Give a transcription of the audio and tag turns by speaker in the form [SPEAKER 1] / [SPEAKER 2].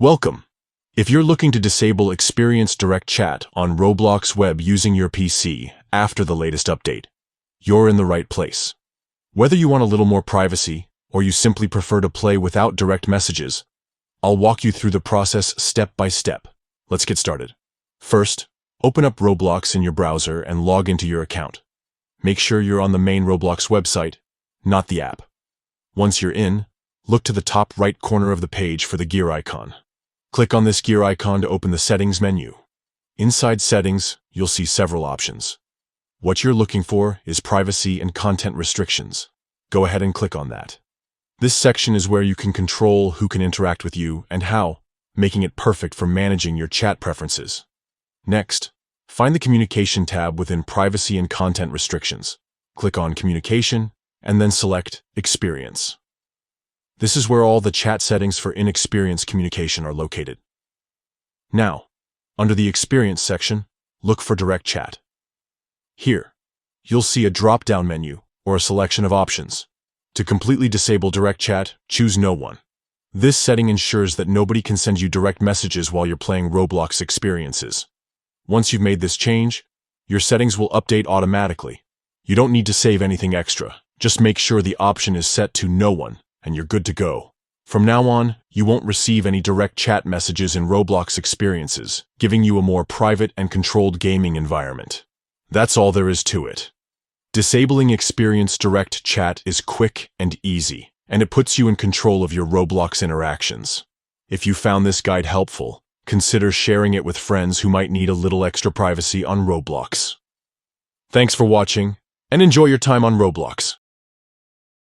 [SPEAKER 1] Welcome! If you're looking to disable Experience Direct Chat on Roblox Web using your PC after the latest update, you're in the right place. Whether you want a little more privacy or you simply prefer to play without direct messages, I'll walk you through the process step by step. Let's get started. First, open up Roblox in your browser and log into your account. Make sure you're on the main Roblox website, not the app. Once you're in, look to the top right corner of the page for the gear icon. Click on this gear icon to open the Settings menu. Inside Settings, you'll see several options. What you're looking for is Privacy and Content Restrictions. Go ahead and click on that. This section is where you can control who can interact with you and how, making it perfect for managing your chat preferences. Next, find the Communication tab within Privacy and Content Restrictions. Click on Communication, and then select Experience. This is where all the chat settings for inexperienced communication are located. Now, under the Experience section, look for Direct Chat. Here, you'll see a drop-down menu or a selection of options. To completely disable Direct Chat, choose No One. This setting ensures that nobody can send you direct messages while you're playing Roblox experiences. Once you've made this change, your settings will update automatically. You don't need to save anything extra. Just make sure the option is set to No One, and you're good to go. From now on, you won't receive any direct chat messages in Roblox experiences, giving you a more private and controlled gaming environment. That's all there is to it. Disabling Experience Direct Chat is quick and easy, and it puts you in control of your Roblox interactions. If you found this guide helpful, consider sharing it with friends who might need a little extra privacy on Roblox. Thanks for watching, and enjoy your time on Roblox.